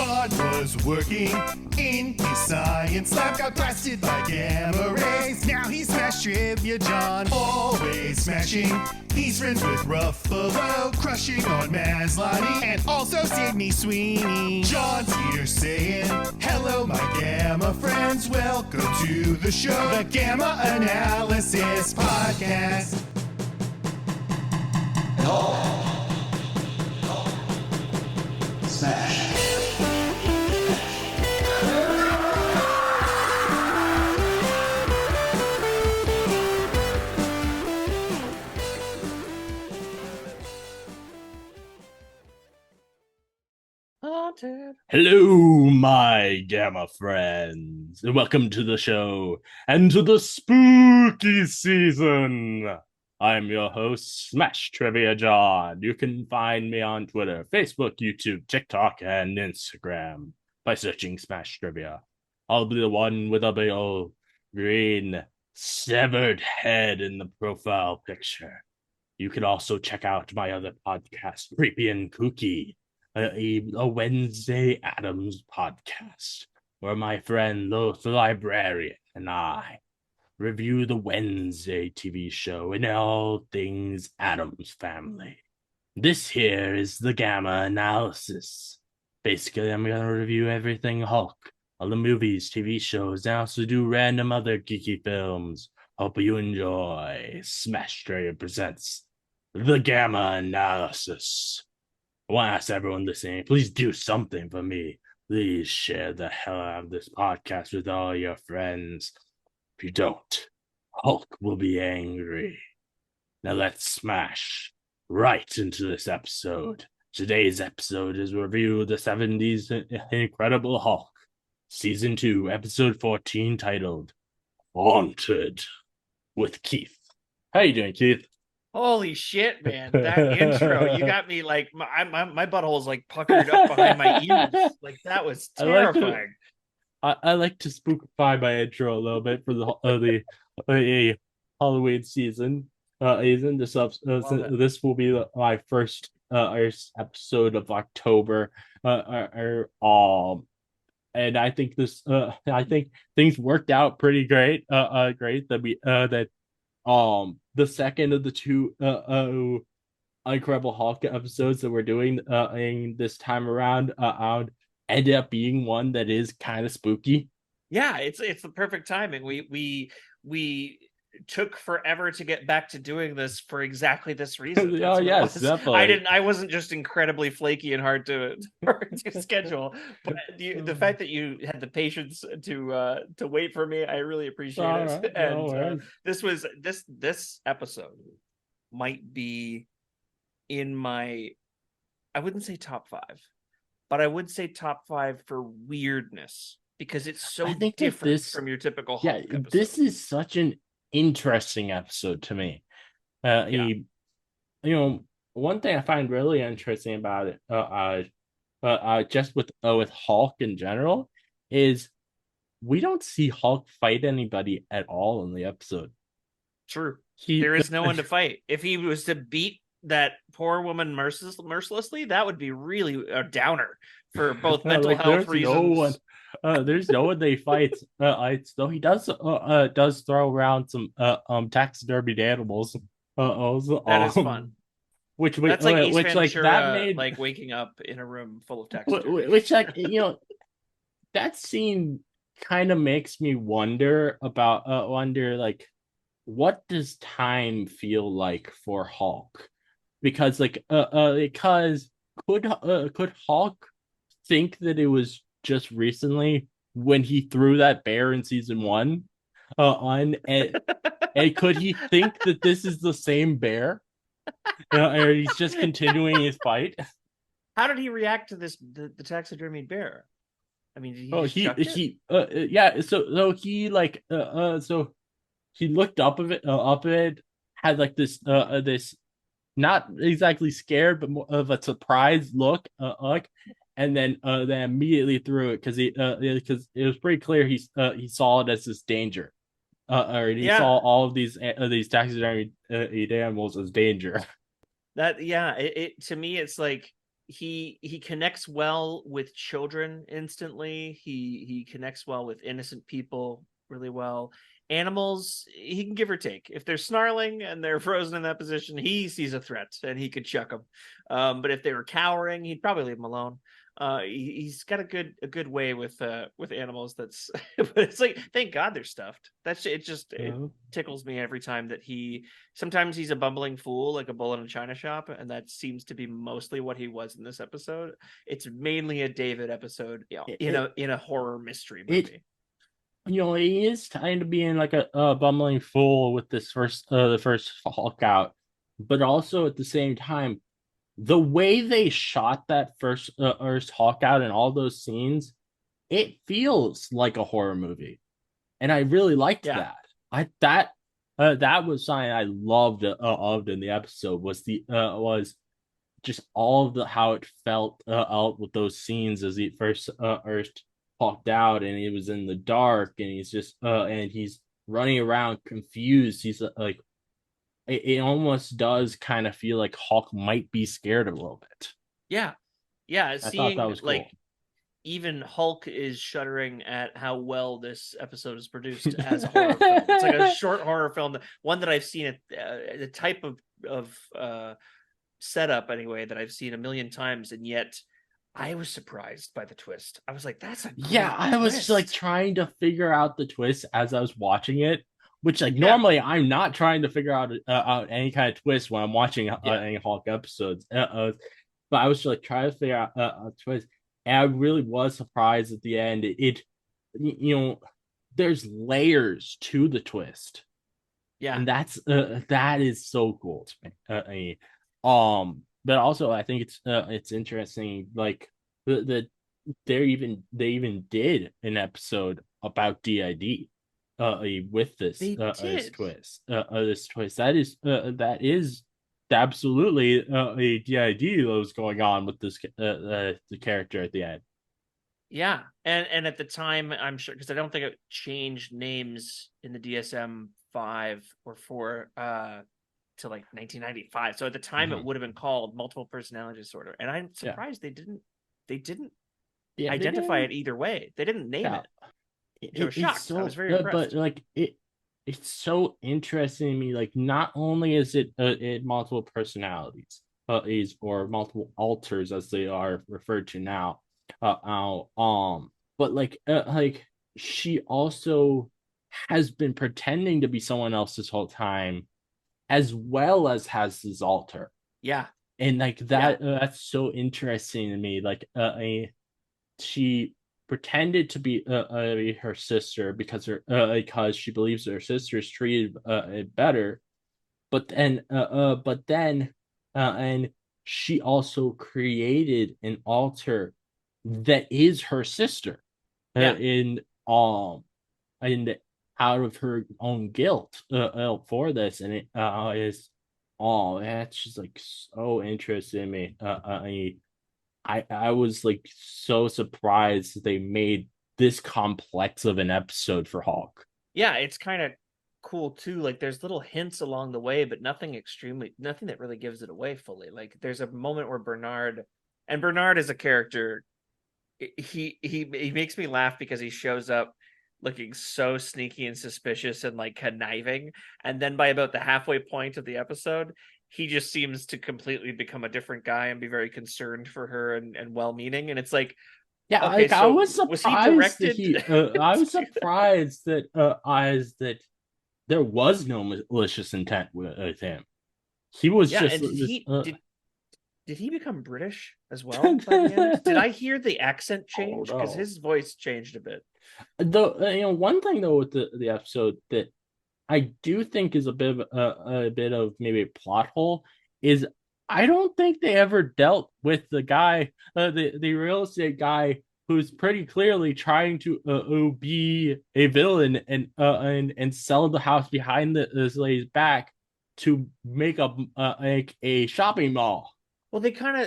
John was working in his science lab, got blasted by gamma rays. Now he's Smash Trivia John, always smashing. He's friends with Ruffalo, crushing on Maslany, and also Sydney Sweeney. John's here saying, hello my gamma friends, welcome to the show, the Gamma Analysis Podcast. Smash. Hello, my Gamma friends, and welcome to the show and to the spooky season. I'm your host, Smash Trivia John. You can find me on Twitter, Facebook, YouTube, TikTok, and Instagram by searching Smash Trivia. I'll be the one with a big old green severed head in the profile picture. You can also check out my other podcast, Creepy and Kooky, a Wednesday Addams podcast, where my friend Loth the Librarian and I review the Wednesday TV show and all things Addams Family. This here is the Gamma Analysis. Basically, I'm going to review everything Hulk, all the movies, TV shows, and also do random other geeky films. Hope you enjoy. Smash Trivia presents the Gamma Analysis. I want to ask everyone listening, please do something for me. Please share the hell out of this podcast with all your friends. If you don't, Hulk will be angry. Now let's smash right into this episode. Today's episode is a review of the 70s Incredible Hulk, Season 2, Episode 14, titled Haunted, with Keith. How you doing, Keith? Holy shit, man. That intro, you got me like, my butthole is like puckered up behind my ears. Like, that was terrifying. I like to spookify my intro a little bit for the Halloween season. This will be my first episode of October. And I think I think things worked out pretty great. Great that the second of the two Incredible Hulk episodes that we're doing this time around ended up being one that is kind of spooky. Yeah, it's the perfect timing. We took forever to get back to doing this for exactly this reason. Oh yes, definitely. I wasn't just incredibly flaky and hard to schedule, but the fact that you had the patience to wait for me, I really appreciate it. And this episode might be in my, I wouldn't say top 5, but I would say top 5 for weirdness, because it's so different from your typical Hulk episode. This is such an interesting episode to me. One thing I find really interesting about it, just with Hulk in general, is we don't see Hulk fight anybody at all in the episode. True. There is no one to fight. If he was to beat that poor woman mercilessly, that would be really a downer for both mental health reasons. There's no one they fight. Though he does throw around some taxidermied animals. That is fun. That's like Ace Ventura, that made like waking up in a room full of taxidermy. Which that scene kind of makes me wonder like, what does time feel like for Hulk? Because could Hulk think that it was just recently when he threw that bear in season 1 and could he think that this is the same bear, or he's just continuing his fight? How did he react to the taxidermied bear? I mean, did he looked up of it, had like this not exactly scared but more of a surprised look, and then immediately threw it because it was pretty clear he saw it as this danger, or he saw all of these taxidermy animals as danger. It to me, it's like he connects well with children instantly. He connects well with innocent people really well. Animals, he can give or take. If they're snarling and they're frozen in that position, he sees a threat and he could chuck them. But if they were cowering, he'd probably leave them alone. He's got a good way with animals. That's but it's like, thank God they're stuffed. It tickles me every time that sometimes he's a bumbling fool like a bull in a china shop, and that seems to be mostly what he was in this episode. It's mainly a David episode, in a horror mystery movie. He is kind of being like a bumbling fool with this the first Hulk out, but also at the same time, the way they shot that first Hulk out and all those scenes, it feels like a horror movie, and I really liked that. That was something I loved in the episode was just all of the how it felt out with those scenes as he first walked out and he was in the dark and he's just and he's running around confused. He's like, it almost does kind of feel like Hulk might be scared a little bit. Yeah. I thought that was cool. Like, even Hulk is shuddering at how well this episode is produced as a horror film. It's like a short horror film, one that I've seen the type of setup anyway that I've seen a million times, and yet I was surprised by the twist. I was like, that's a great I was twist. like trying to figure out the twist as I was watching it, which normally I'm not trying to figure out any kind of twist when I'm watching any Hulk episodes. But I was like trying to figure out a twist, and I really was surprised at the end. There's layers to the twist. Yeah, and that is so cool to me. But also I think it's interesting, like they even did an episode about DID with this twist. This twist that is absolutely a DID that was going on with this the character at the end. Yeah, and at the time, I'm sure, because I don't think it changed names in the DSM 5 or 4 to like 1995. So at the time, it would have been called multiple personality disorder, and I'm surprised they didn't identify it either way. They didn't name it. I was shocked. I was very impressed. But like it's so interesting to me. Like, not only is it multiple personalities, or multiple alters as they are referred to now, but like she also has been pretending to be someone else this whole time, as well as has this alter. Yeah, and like that that's so interesting to me. Like she pretended to be her sister because she believes her sister is treated better, but then and she also created an alter that is her sister, and out of her own guilt for this, and it is that's just like so interesting to me. I was like so surprised that they made this complex of an episode for Hulk. Yeah, it's kind of cool too. Like, there's little hints along the way, but nothing that really gives it away fully. Like, there's a moment where Bernard is a character. He makes me laugh because he shows up looking so sneaky and suspicious and like conniving, and then by about the halfway point of the episode, he just seems to completely become a different guy and be very concerned for her and well-meaning. And it's like, okay, so I was surprised I was surprised that there was no malicious intent with him. He was just. Did he become British as well by the end? Did I hear the accent change? Because his voice changed a bit. Though, one thing though with the episode that I do think is a bit of maybe a plot hole is I don't think they ever dealt with the guy, the real estate guy who's pretty clearly trying to be a villain and sell the house behind this lady's back to make a shopping mall. Well, they kind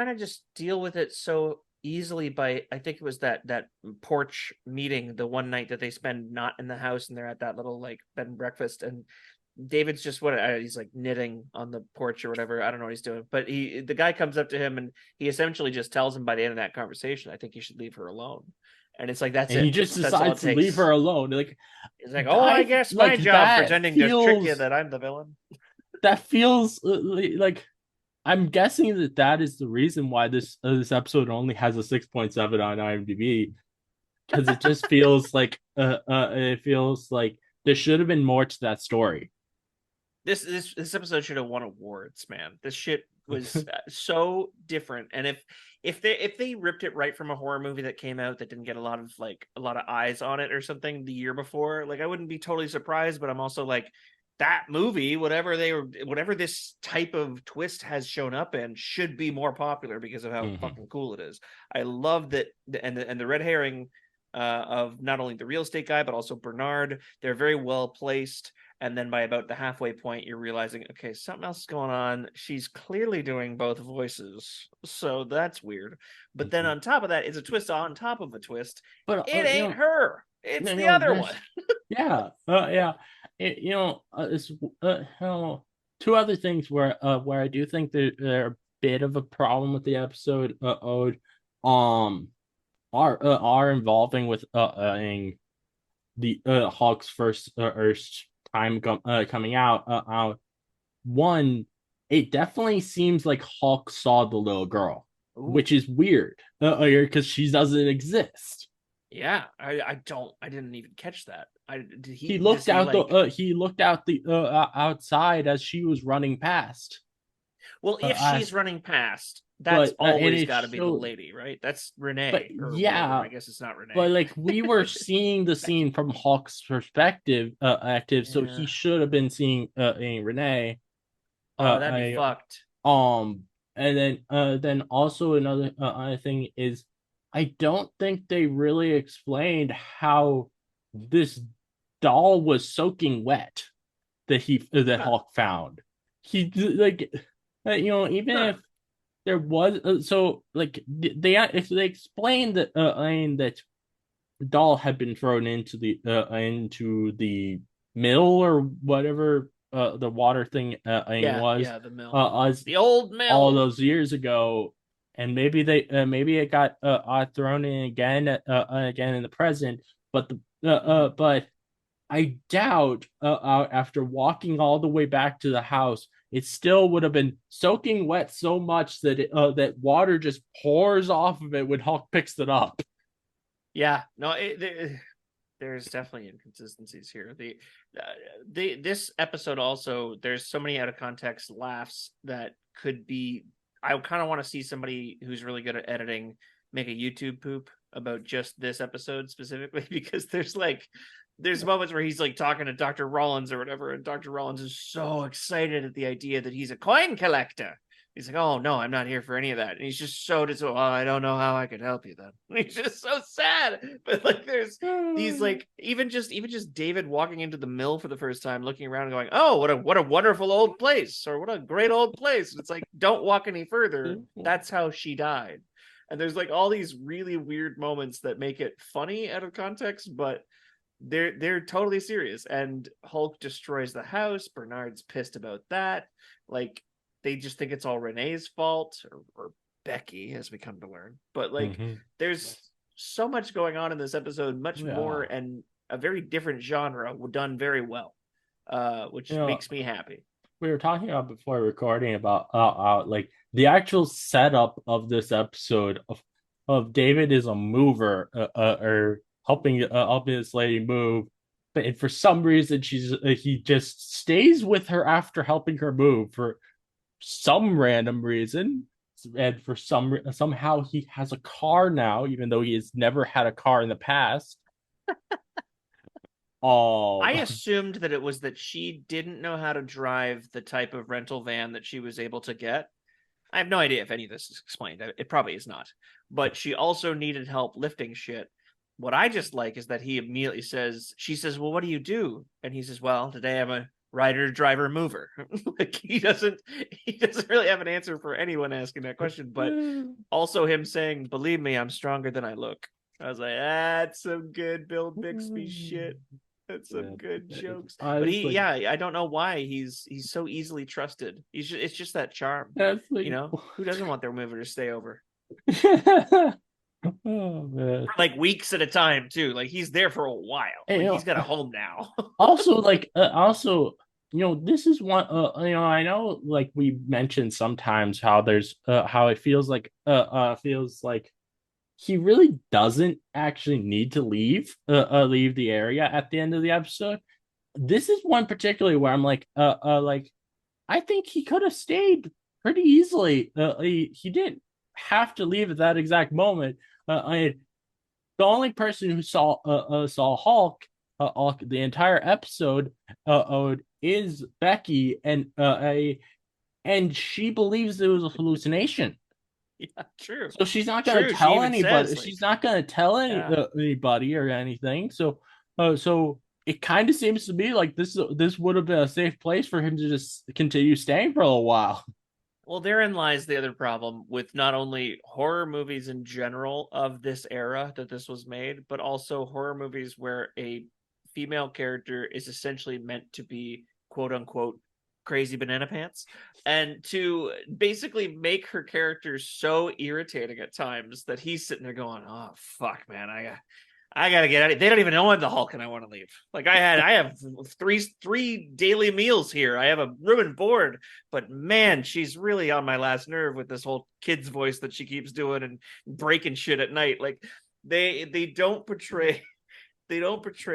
of just deal with it so easily by, I think it was that porch meeting the one night that they spend not in the house and they're at that little like bed and breakfast, and David's just he's like knitting on the porch or whatever. I don't know what he's doing, but the guy comes up to him and he essentially just tells him by the end of that conversation, I think you should leave her alone. And it's like, that's and it. he just That's all it decides to leave takes. her alone. Like, He's like, oh, I guess my like job that pretending to trick you that I'm the villain. That feels like I'm guessing that is the reason why this episode only has a 6.7 on IMDb, because it just feels like it feels like there should have been more to that story. This episode should have won awards, man. This shit was so different. And if they ripped it right from a horror movie that came out that didn't get a lot of eyes on it or something the year before, like I wouldn't be totally surprised, but I'm also like, that movie, whatever this type of twist has shown up in, should be more popular because of how fucking cool it is. I love that, and the red herring of not only the real estate guy but also Bernard, they're very well placed. And then by about the halfway point, you're realizing, okay, something else is going on. She's clearly doing both voices, so that's weird. But then on top of that, it's a twist on top of a twist. But it ain't her. It's the other one. Yeah, yeah. It's two other things where I do think they're a bit of a problem with the episode. Are involving with the Hulk's first time coming out. One, it definitely seems like Hulk saw the little girl, which is weird because she doesn't exist. Yeah, I didn't even catch that. He looked out the outside as she was running past. Well, if she's running past, that's always got to be the lady, right? That's Renee. But yeah, I guess it's not Renee. But like we were seeing the scene from Hulk's perspective, so he should have been seeing Renee. Oh, that'd be fucked. And then also another thing is, I don't think they really explained how this doll was soaking wet that Hulk found. He like, even if there was so like if they explained that that doll had been thrown into the mill or whatever the water thing was the mill the old mill all those years ago, and maybe it got thrown in again in the present, but but I doubt after walking all the way back to the house, it still would have been soaking wet so much that that water just pours off of it when Hulk picks it up. Yeah, no, there's definitely inconsistencies here. This episode also, there's so many out of context laughs that could be. I kind of want to see somebody who's really good at editing make a YouTube poop about just this episode specifically, because there's moments where he's like talking to Dr. Rollins or whatever, and Dr. Rollins is so excited at the idea that he's a coin collector. He's like, oh no, I'm not here for any of that. And he's just so well, I don't know how I could help you then. And he's just so sad. But like there's these like even just David walking into the mill for the first time, looking around and going, oh, what a wonderful old place, or what a great old place. And it's like, don't walk any further. That's how she died. And there's like all these really weird moments that make it funny out of context, but they're totally serious. And Hulk destroys the house. Bernard's pissed about that. Like they just think it's all Renee's fault, or Becky, as we come to learn. But like there's so much going on in this episode, much more, and a very different genre done very well, which makes me happy. We were talking about before recording about like the actual setup of this episode of David is a mover or helping this lady move, but for some reason he just stays with her after helping her move for some random reason, and for somehow he has a car now, even though he has never had a car in the past. I assumed that it was that she didn't know how to drive the type of rental van that she was able to get. I have no idea if any of this is explained. It probably is not. But she also needed help lifting shit. What I just like is that he immediately she says, well, what do you do? And he says, well, today I'm a rider, driver, mover. Like he doesn't really have an answer for anyone asking that question, but also him saying, believe me, I'm stronger than I look. I was like, that's some good Bill Bixby shit. That's some good jokes. I But was like, I don't know why he's so easily trusted. It's just that charm. that's like, Who doesn't want their movie to stay over oh man. for like weeks at a time too? Like he's there for a while. And, Like he's got a home now. also like this is one I know like we mentioned sometimes how there's how it feels like he really doesn't actually need to leave the area at the end of the episode. This is one particularly where I'm like I think he could have stayed pretty easily. He didn't have to leave at that exact moment. The only person who saw Hulk the entire episode is Becky, and she believes it was a hallucination. Yeah, true. So she's not going to True. She tell even anybody. says, like, She's not going to tell yeah. anybody or anything. So it kind of seems to be like this would have been a safe place for him to just continue staying for a little while. Well, therein lies the other problem with not only horror movies in general of this era that this was made, but also horror movies where a female character is essentially meant to be quote unquote crazy banana pants, and to basically make her character so irritating at times that he's sitting there going, "Oh fuck, man, I gotta get out of here. They don't even know I'm the Hulk and I want to leave. Like I have three daily meals here. I have a room and board, but man, she's really on my last nerve with this whole kid's voice that she keeps doing and breaking shit at night." Like they don't portray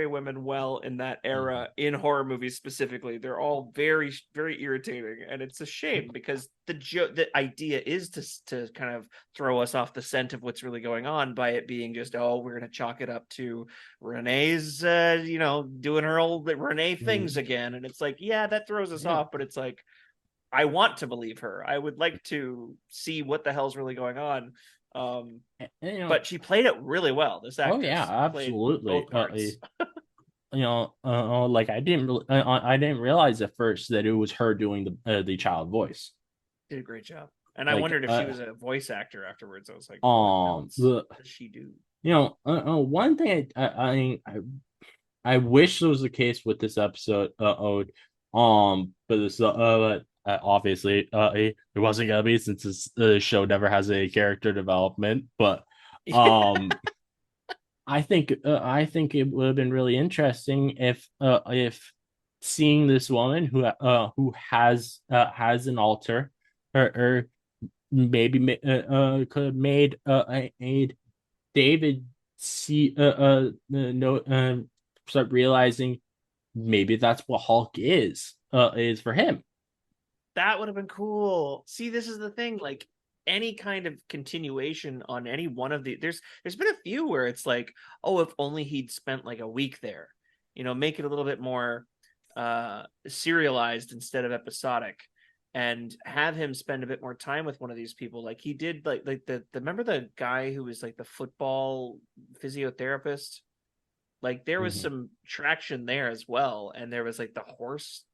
women well in that era in horror movies specifically. They're all very, very irritating, and it's a shame because the idea is to kind of throw us off the scent of what's really going on by it being just, oh, we're gonna chalk it up to Renee's doing her old Renee things again, and it's like, yeah, that throws us off, but it's like, I want to believe her. I would like to see what the hell's really going on. But she played it really well. This actress. Oh yeah, absolutely. Like I didn't realize at first that it was her doing the child voice. Did a great job, and I wondered if she was a voice actor afterwards. I was like, what does she do? One thing I wish was the case with this episode. But this obviously it wasn't gonna be since this show never has a character development. But I think it would have been really interesting if seeing this woman who has an alter or maybe could have made David see start realizing maybe that's what Hulk is for him. That would have been cool. See, this is the thing, like any kind of continuation on any one of there's been a few where it's like, oh, if only he'd spent like a week there, make it a little bit more serialized instead of episodic, and have him spend a bit more time with one of these people, like he did, like the remember the guy who was like the football physiotherapist. Like there was some traction there as well, and there was like the horse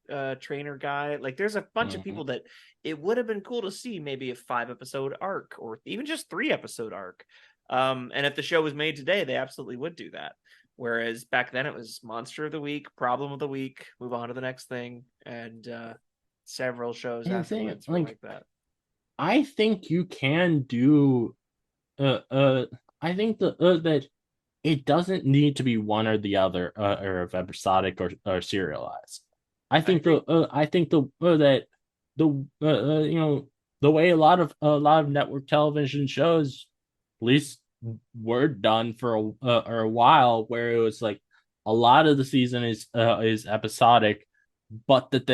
trainer guy. Like there's a bunch of people that it would have been cool to see maybe a 5-episode arc or even just 3-episode arc. And if the show was made today, they absolutely would do that. Whereas back then it was monster of the week, problem of the week, move on to the next thing, and several shows afterwards like that. I think you can do. I think that it doesn't need to be one or the other, or episodic or serialized. I think that the way a lot of network television shows, at least, were done for a while, where it was like a lot of the season is episodic, but that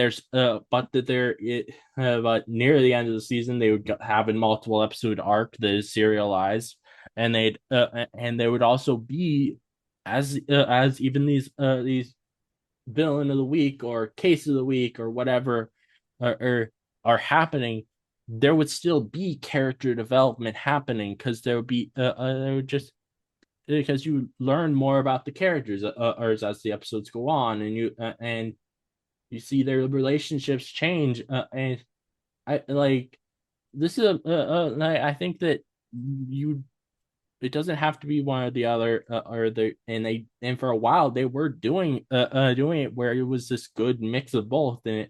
near the end of the season they would have a multiple episode arc that is serialized, and they would also be as even these villain of the week or case of the week or whatever are happening, there would still be character development happening, because there would just because you learn more about the characters as the episodes go on, and you see their relationships change, and I like this is I think that it doesn't have to be one or the other, and for a while they were doing it where it was this good mix of both, and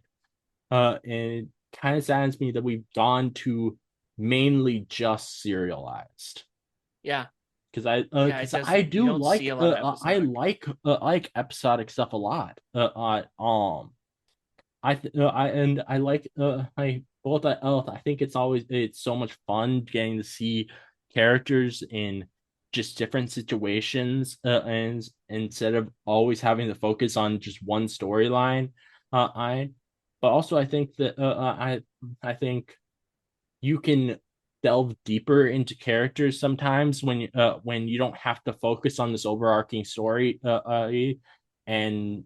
it kind of saddens me that we've gone to mainly just serialized. Yeah. Because I Yeah, it because I doesn't. You do don't see like a lot of I episodic. like episodic stuff a lot. I like I think it's so much fun getting to see characters in just different situations, and instead of always having to focus on just one storyline. I But also I think that I think you can delve deeper into characters sometimes when you don't have to focus on this overarching story, and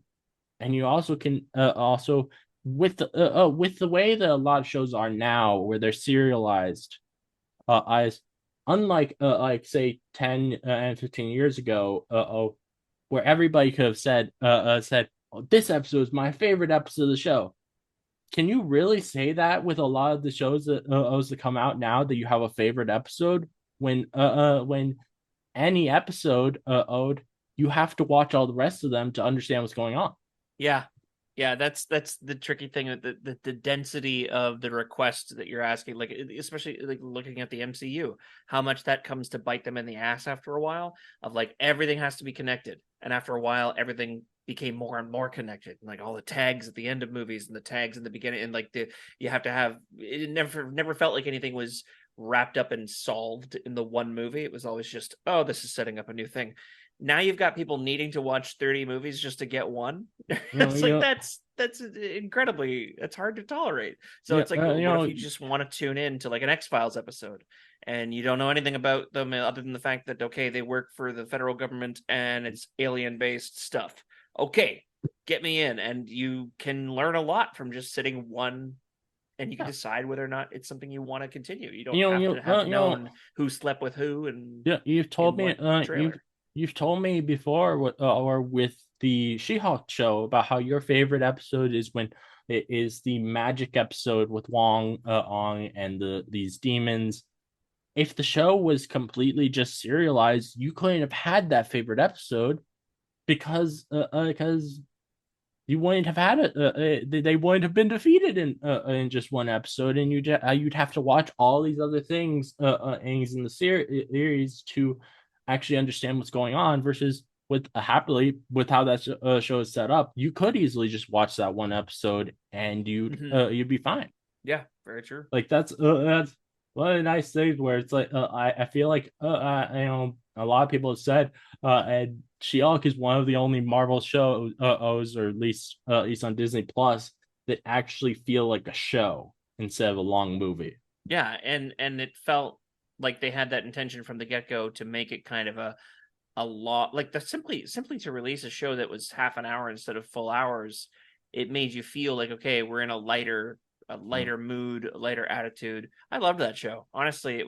you also can also with the way that a lot of shows are now where they're serialized, as unlike like say 10 and 15 years ago, where everybody could have said, oh, this episode is my favorite episode of the show. Can you really say that with a lot of the shows that come out now, that you have a favorite episode when any episode owed, you have to watch all the rest of them to understand what's going on. Yeah. Yeah, that's the tricky thing, the density of the request that you're asking, like especially like looking at the MCU, how much that comes to bite them in the ass after a while, of like everything has to be connected. And after a while everything became more and more connected. Like all the tags at the end of movies and the tags in the beginning, and like you have to have it. Never felt like anything was wrapped up and solved in the one movie. It was always just, oh, this is setting up a new thing. Now you've got people needing to watch 30 movies just to get one. It's like You know, that's incredibly, it's hard to tolerate. So yeah, it's like, what if you just want to tune in to like an X-Files episode and you don't know anything about them other than the fact that, okay, they work for the federal government and it's alien based stuff. Okay, get me in. And you can learn a lot from just sitting one, and you can yeah, decide whether or not it's something you want to continue. You don't you know, have you to have you know, known who slept with who and yeah, you've in told me, what trailer. you've told me before, or with the She-Hulk show, about how your favorite episode is when it is the magic episode with Wong, Ong, and these demons. If the show was completely just serialized, you couldn't have had that favorite episode, because you wouldn't have had it. They wouldn't have been defeated in just one episode, and you'd have to watch all these other things in the series to actually understand what's going on. Versus with happily with how that show is set up, you could easily just watch that one episode and you'd be fine. Yeah, very true. Like that's one of the nice things where it's like I feel like a lot of people have said, and She-Hulk is one of the only Marvel shows, or at least on Disney Plus, that actually feel like a show instead of a long movie. Yeah, and it felt like they had that intention from the get-go to make it kind of a lot, like the simply to release a show that was half an hour instead of full hours. It made you feel like, okay, we're in a lighter mood, a lighter attitude. I loved that show. Honestly, it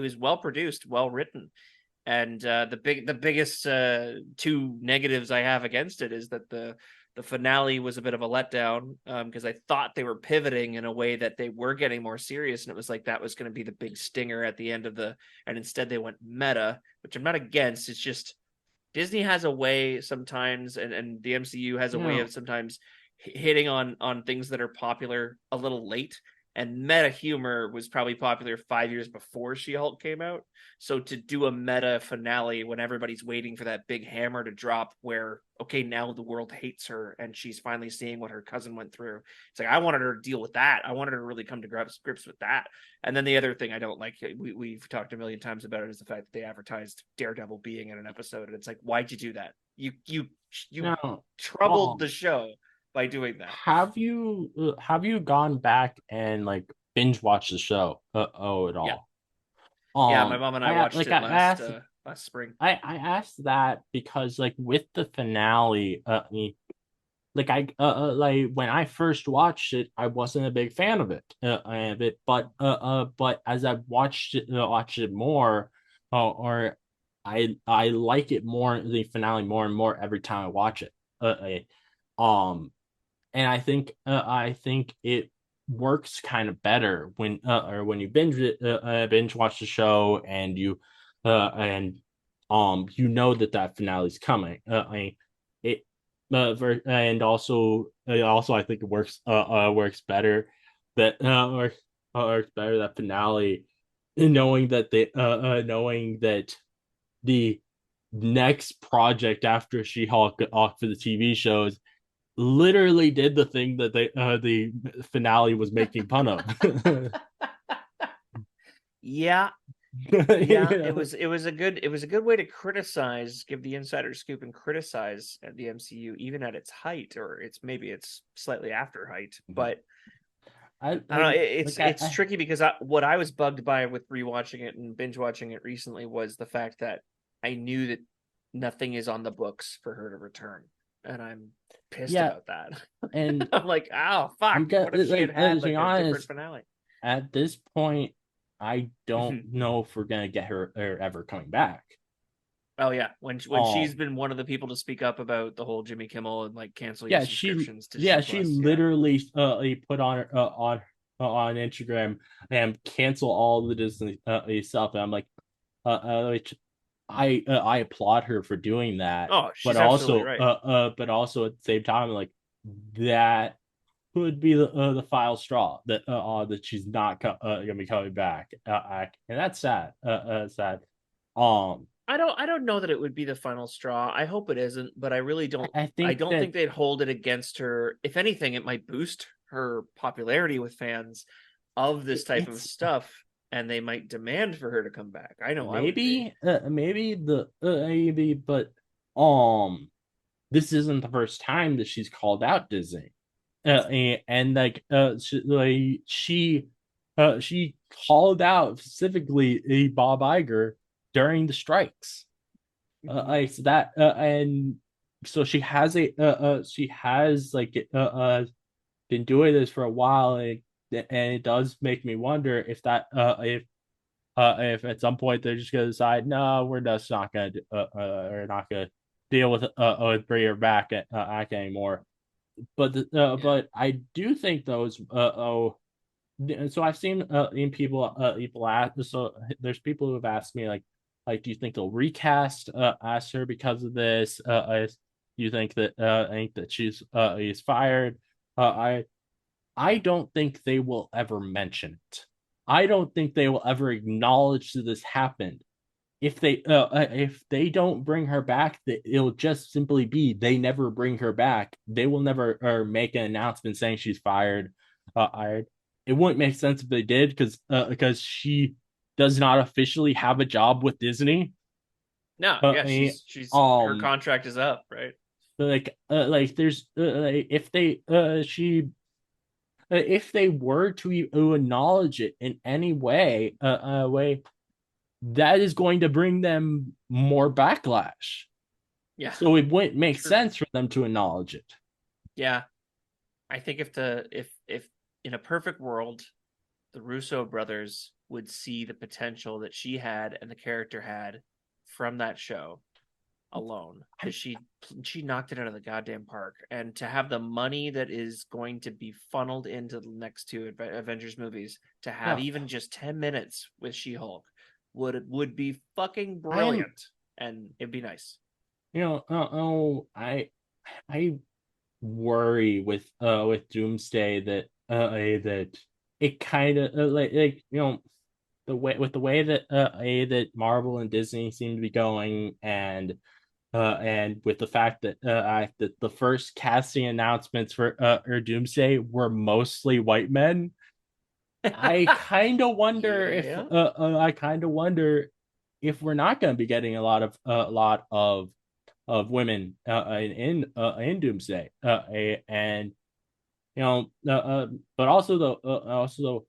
was well produced, well written. And the biggest two negatives I have against it is that the finale was a bit of a letdown, because I thought they were pivoting in a way that they were getting more serious, and it was like that was going to be the big stinger at the end of and instead they went meta, which I'm not against. It's just Disney has a way sometimes, and the MCU has a way Yeah, of sometimes hitting on things that are popular a little late. And meta humor was probably popular 5 years before She-Hulk came out. So to do a meta finale when everybody's waiting for that big hammer to drop, where okay, now the world hates her and she's finally seeing what her cousin went through. It's like, I wanted her to deal with that. I wanted her to really come to grips with that. And then the other thing I don't like, we've talked a million times about it, is the fact that they advertised Daredevil being in an episode, and it's like, why'd you do that? You no. troubled the show by doing that. Have you gone back and like binge watched the show? At Yeah. all? Yeah, my mom and I watched it I asked last spring. I asked that because like with the finale, like when I first watched it, I wasn't a big fan of it, but as I watched it more, or I like it more, the finale more and more every time I watch it. Uh, uh, um, and I think it works kind of better when or when you binge watch the show and you know that finale's coming. It and also I think it works better works better that finale, knowing that the next project after She-Hulk off for the TV shows literally did the thing that the finale was making fun of. Yeah, yeah, it was a good way to give the insider scoop and criticize the MCU even at its height, or it's slightly after height. But I don't know, it's tricky because what I was bugged by with rewatching it and binge watching it recently was the fact that I knew that nothing is on the books for her to return, and I'm pissed about that. And I'm like, oh fuck! What if she had a different finale? At this point, I don't know if we're gonna get her ever coming back. Oh yeah, when she's been one of the people to speak up about the whole Jimmy Kimmel and like cancel your subscriptions to she literally put on Instagram and cancel all the Disney stuff, and I'm like, I applaud her for doing that. Oh, she's absolutely right. But also at the same time, like that would be the final straw that she's not gonna be coming back, and that's sad. Sad. I don't know that it would be the final straw. I hope it isn't, but I really don't. I don't think they'd hold it against her. If anything, it might boost her popularity with fans of this type of stuff, and they might demand for her to come back. I know, maybe but this isn't the first time that she's called out Disney, and she called out specifically Bob Iger during the strikes, like that, and so she has been doing this for a while, and it does make me wonder if if at some point they're just gonna decide, no, we're just not gonna we're not gonna deal with bring her back anymore. But I do think those so I've seen in people ask, so there's people who have asked me like do you think they'll recast ask her because of this? Do you think that she's is fired? I don't think they will ever mention it. I don't think they will ever acknowledge that this happened. If they don't bring her back, it'll just simply be they never bring her back. They will never make an announcement saying she's fired. It wouldn't make sense if they did because she does not officially have a job with Disney. No, yeah, she's her contract is up, right? Like there's if they were to acknowledge it in any way, that is going to bring them more backlash. Yeah. So it wouldn't make sense for them to acknowledge it. Yeah. I think if in a perfect world, the Russo brothers would see the potential that she had and the character had from that show alone, because she knocked it out of the goddamn park, and to have the money that is going to be funneled into the next two Avengers movies, to have even just 10 minutes with She-Hulk would be fucking brilliant, and it'd be nice. I worry with Doomsday that it kind of the way that Marvel and Disney seem to be going, and with the fact that that the first casting announcements for Doomsday were mostly white men, I kind of wonder if we're not going to be getting a lot of women in Doomsday, and but also though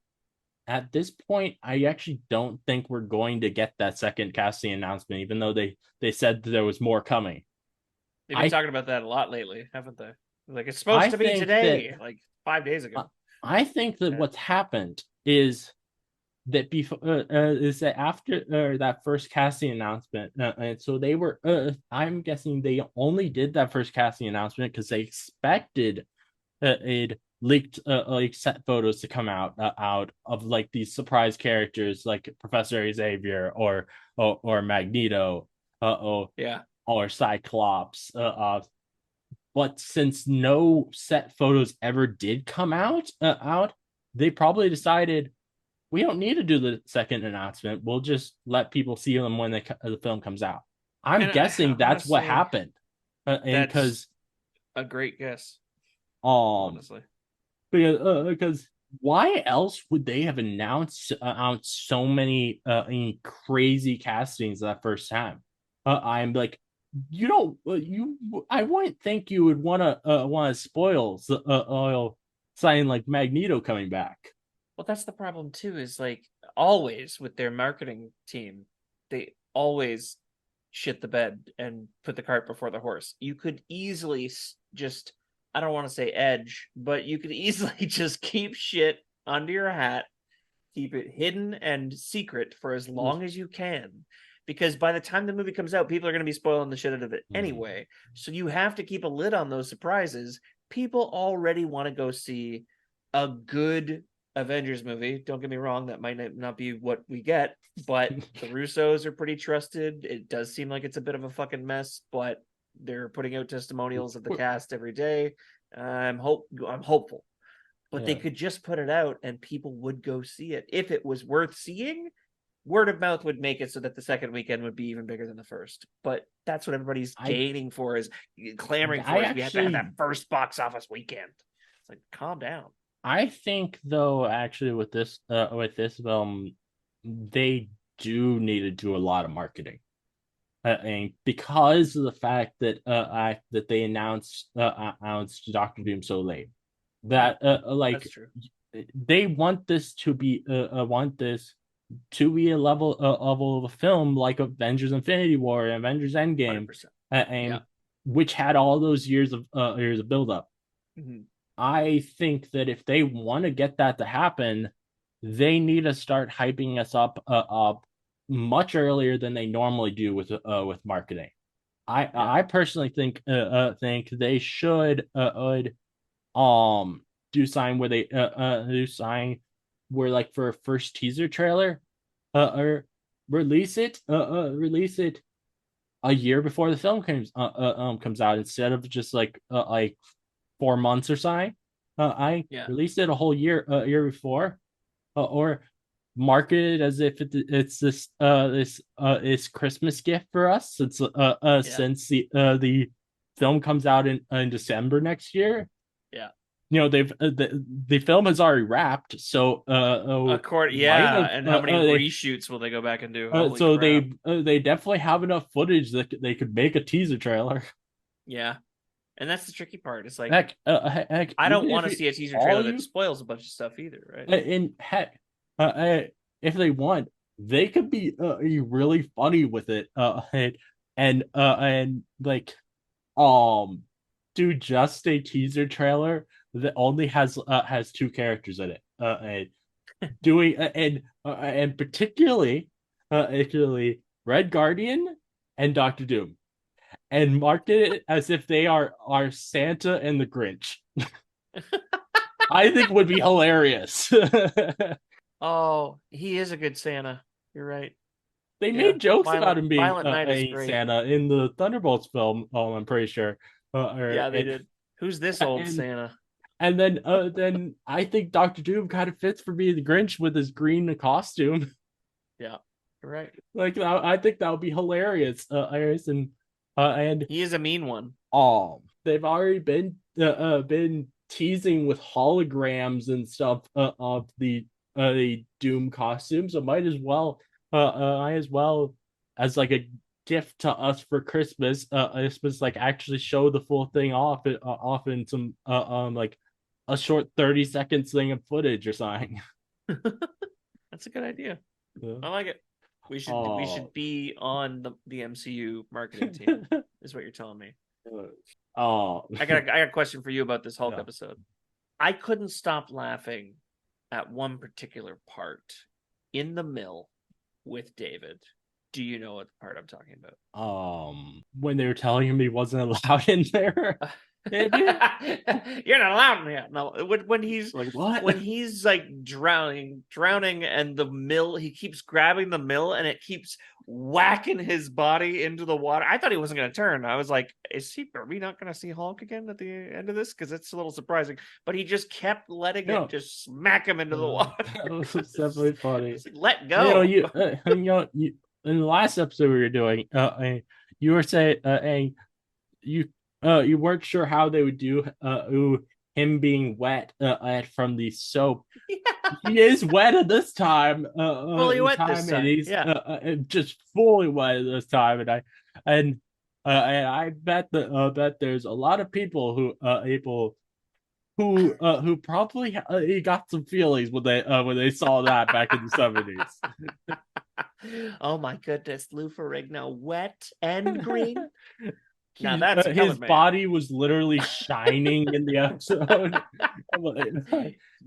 at this point, I actually don't think we're going to get that second casting announcement, even though they said that there was more coming. They've been talking about that a lot lately, haven't they? Like, it's supposed to be today, like 5 days ago. I think that what's happened is that after that first casting announcement, and so they were. I'm guessing they only did that first casting announcement because they expected leaked like set photos to come out of like these surprise characters like Professor Xavier or Magneto Yeah. or Cyclops. But since no set photos ever did come out, they probably decided we don't need to do the second announcement. We'll just let people see them when the film comes out. I'm And guessing that's what honestly, happened, and that's because a great guess. um Honestly, because why else would they have announced out so many crazy castings that first time? I'm like, you don't you I wouldn't think you would want to spoil sign like Magneto coming back. well, that's the problem too. Is like always with their marketing team, they always shit the bed and put the cart before the horse. You could easily just, I don't want to say edge, but you could easily just keep shit under your hat, keep it hidden and secret for as long as you can. Because by the time the movie comes out, people are going to be spoiling the shit out of it anyway. So you have to keep a lid on those surprises. People already want to go see a good Avengers movie. Don't get me wrong, that might not be what we get, but the Russos are pretty trusted. It does seem like it's a bit of a fucking mess, but they're putting out testimonials of the cast every day. I'm hopeful. But they could just put it out and people would go see it. If it was worth seeing, word of mouth would make it so that the second weekend would be even bigger than the first. But that's what everybody's gaining for, is clamoring for. We have to have that first box office weekend. It's like, calm down. I think though, actually, with this film, they do need to do a lot of marketing, and because of the fact that they announced Doctor Doom so late, that like That's true. they want this to be a level of a film like Avengers Infinity War and Avengers Endgame, 100%. and which had all those years of build up. Mm-hmm. I think that if they want to get that to happen, they need to start hyping us up much earlier than they normally do with marketing. I personally think they should do sign where they do sign where, like, for a first teaser trailer or release it a year before the film comes out, instead of just like 4 months or something. I released it a whole year before, or market it as if it's this Christmas gift for us, since the film comes out in December next year. Yeah. They've the film has already wrapped, so and how many reshoots will they go back and do? So crap. They definitely have enough footage that they could make a teaser trailer. Yeah, and that's the tricky part. It's like, heck, I don't want to see a teaser trailer that spoils a bunch of stuff either, right? And heck, if they want, they could be really funny with it, and like do just a teaser trailer that only has two characters in it, and doing and particularly Red Guardian and Doctor Doom, and market it as if they are Santa and the Grinch. I think would be hilarious. Oh, he is a good Santa. You're right. They made jokes about him being a Santa in the Thunderbolts film. I'm pretty sure. They did. Who's this old Santa? And then I think Doctor Doom kind of fits for being the Grinch with his green costume. Yeah, you're right. Like, I think that would be hilarious. And he is a mean one. They've already been teasing with holograms and stuff of the Doom costume, so might as well as like a gift to us for Christmas, like actually show the full thing off in some like a short 30 seconds thing of footage or something. That's a good idea. I like it. We should be on the MCU marketing team. Is what you're telling me. I got a question for you about this Hulk episode. I couldn't stop laughing at one particular part in the mill with David. Do you know what part I'm talking about? When they were telling him he wasn't allowed in there. You're not allowed in here. No, when he's like, what? When he's like drowning, and the mill, he keeps grabbing the mill, and it keeps whacking his body into the water. I thought he wasn't going to turn. I was like, are we not going to see Hulk again at the end of this? Because it's a little surprising. But he just kept letting it just smack him into the water. That was definitely funny. Like, let go. You in the last episode we were doing, you were saying, you you weren't sure how they would do him being wet from the soap. Yeah. He is wet at this time. Fully wet this time. And he's Yeah. just fully wet at this time. And I bet that there's a lot of people who probably he got some feelings when they saw that back in the 70s. Oh my goodness, Lou Ferrigno, wet and green. Now that's his body was literally shining in the episode.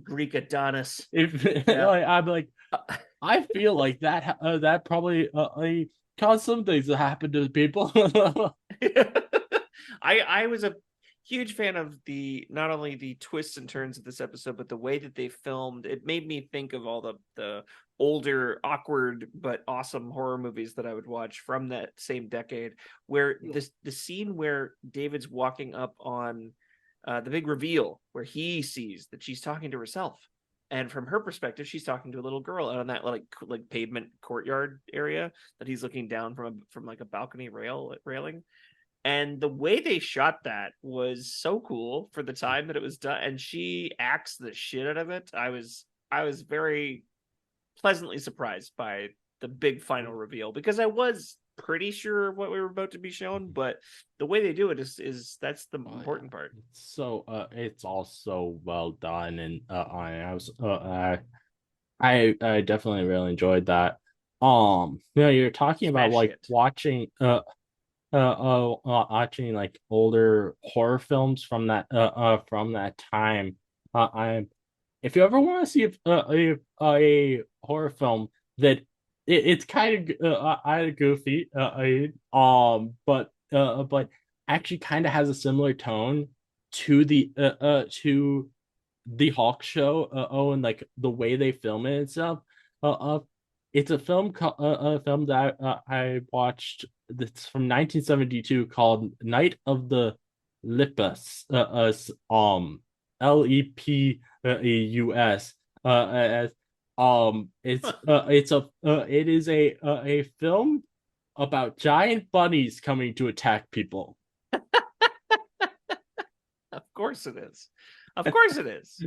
Greek Adonis. I'm like, I feel like that probably caused some things to happen to people. I was a huge fan of not only the twists and turns of this episode, but the way that they filmed. It made me think of all the older, awkward but awesome horror movies that I would watch from that same decade, where the scene where David's walking up on the big reveal, where he sees that she's talking to herself, and from her perspective she's talking to a little girl out on that like pavement courtyard area that he's looking down from like a balcony railing. And the way they shot that was so cool for the time that it was done, and she acts the shit out of it. I was very pleasantly surprised by the big final reveal, because I was pretty sure what we were about to be shown, but the way they do it is that's the important part. So it's all so well done, and I definitely really enjoyed that. You're talking about like watching watching like older horror films from that time. If you ever want to see a horror film that it's kind of goofy, but actually kind of has a similar tone to the Hawk show, and like the way they film it and stuff. It's a film that I watched that's from 1972 called Night of the Lepus, Lepus, it is a film about giant bunnies coming to attack people. Of course it is. Of course it is.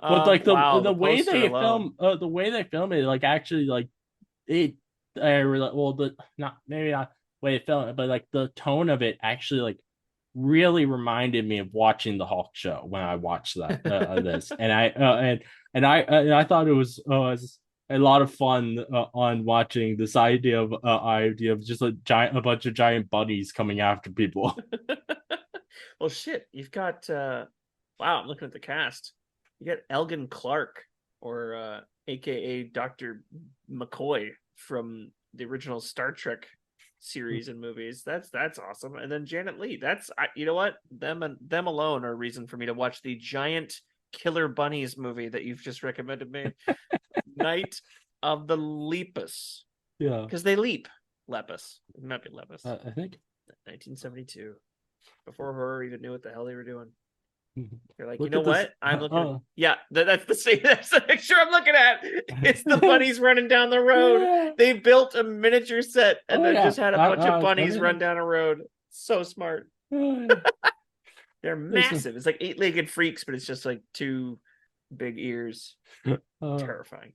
But like the way they film it, like actually like it not maybe not the way they film it, but like the tone of it actually like really reminded me of watching the Hulk show when I watched that this, and I thought it was a lot of fun on watching this idea of just a bunch of giant bunnies coming after people. Well, shit, you've got wow, I'm looking at the cast. You got Elgin Clark, or aka Dr. McCoy from the original Star Trek series and movies. That's awesome. And then Janet Leigh. You know what? Them alone are a reason for me to watch the giant killer bunnies movie that you've just recommended me. Night of the Lepus. Yeah. Because they leap. Lepus. It might be Lepus. I think 1972. Before horror even knew what the hell they were doing. You're like, Look you know what? this. I'm looking. Yeah, that's the same. That's the picture I'm looking at. It's the bunnies running down the road. Yeah. They built a miniature set and then just had a bunch of bunnies run down a road. So smart. They're massive. It's like 8-legged freaks, but it's just like 2 big ears. Terrifying.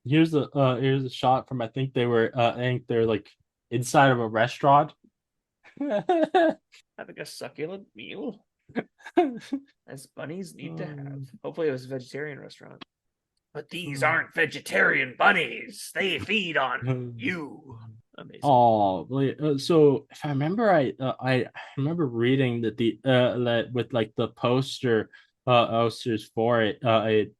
Here's a shot from, I think they're like inside of a restaurant. Having a succulent meal. As bunnies need to have. Hopefully it was a vegetarian restaurant. But these aren't vegetarian bunnies. They feed on you. Amazing. So if I remember, I remember reading that with like the posters for it, the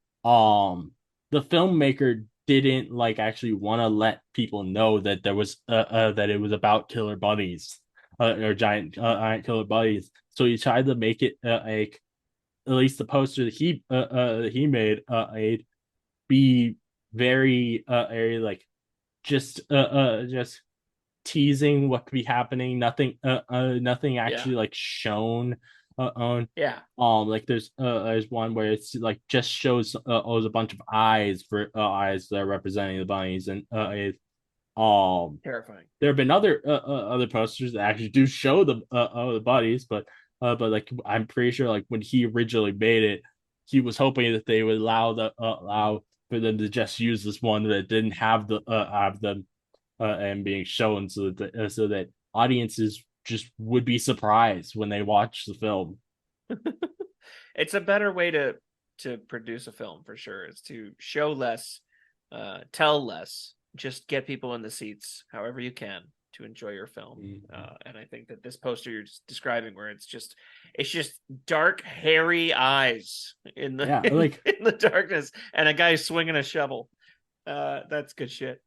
filmmaker didn't like actually want to let people know that there was that it was about killer bunnies. or giant killer bunnies. So he tried to make it like at least the poster that he made be very like just teasing what could be happening. Nothing Yeah. actually like shown on. Yeah. Like there's one where it's like just shows a bunch of eyes for eyes that are representing the bunnies, and Terrifying. there have been other posters that actually do show the bodies, but like I'm pretty sure like when he originally made it, he was hoping that they would allow for them to just use this one that didn't have them and being shown, so that audiences just would be surprised when they watch the film. It's a better way to produce a film for sure. Is to show less, tell less, just get people in the seats however you can to enjoy your film. And I think that this poster you're just describing, where it's just dark, hairy eyes in the in the darkness, and a guy swinging a shovel. That's good shit.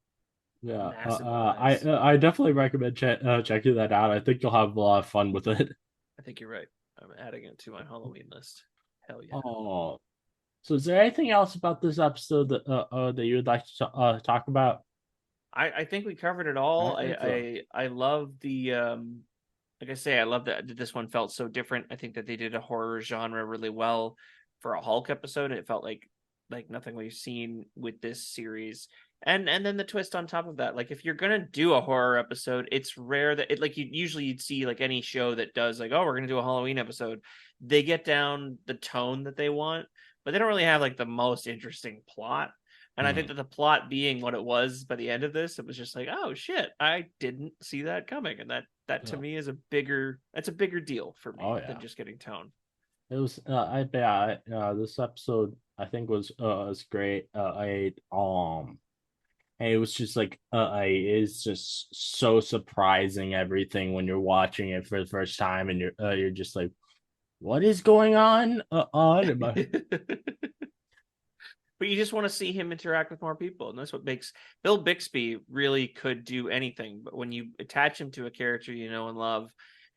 Yeah, Massive eyes. I definitely recommend checking that out. I think you'll have a lot of fun with it. I think you're right. I'm adding it to my Halloween list. Hell yeah. Oh, so is there anything else about this episode that you would like to talk about? I think we covered it all. I think so. I love the like I say, I love that this one felt so different. I think that they did a horror genre really well for a Hulk episode. It felt like nothing we've seen with this series. And then the twist on top of that. Like if you're gonna do a horror episode, it's rare that it like you'd see like any show that does like, oh, we're gonna do a Halloween episode. They get down the tone that they want, but they don't really have like the most interesting plot. And I think that the plot being what it was by the end of this, it was just like, oh shit, I didn't see that coming. And that to me is a bigger deal for me Oh than yeah, just getting tone. it was. This episode I think was great. And it was just like it's just so surprising everything when you're watching it for the first time, and you're just like, what is going on? But you just want to see him interact with more people, and that's what makes Bill Bixby really could do anything. But when you attach him to a character you know and love,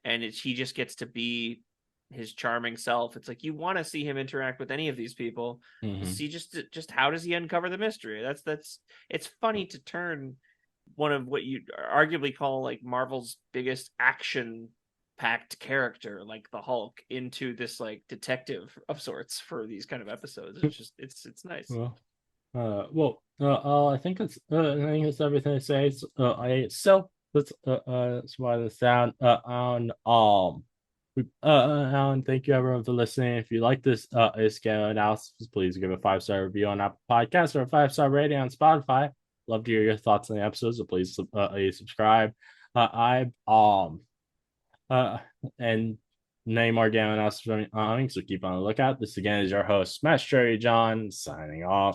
and he just gets to be his charming self, it's like you want to see him interact with any of these people to Mm-hmm. see just how does he uncover the mystery. That's it's funny to turn one of what you arguably call like Marvel's biggest action packed character like the Hulk into this like detective of sorts for these kind of episodes. It's just it's nice. Well, I think that's everything to say. So that's why the sound and thank you everyone for listening. If you like this scale analysis, please give a 5-star review on Apple Podcasts or a 5-star rating on Spotify. Love to hear your thoughts on the episodes, so please subscribe. I uh and name more game analysis from so keep on the lookout. This again is your host, Smash Cherry John, signing off.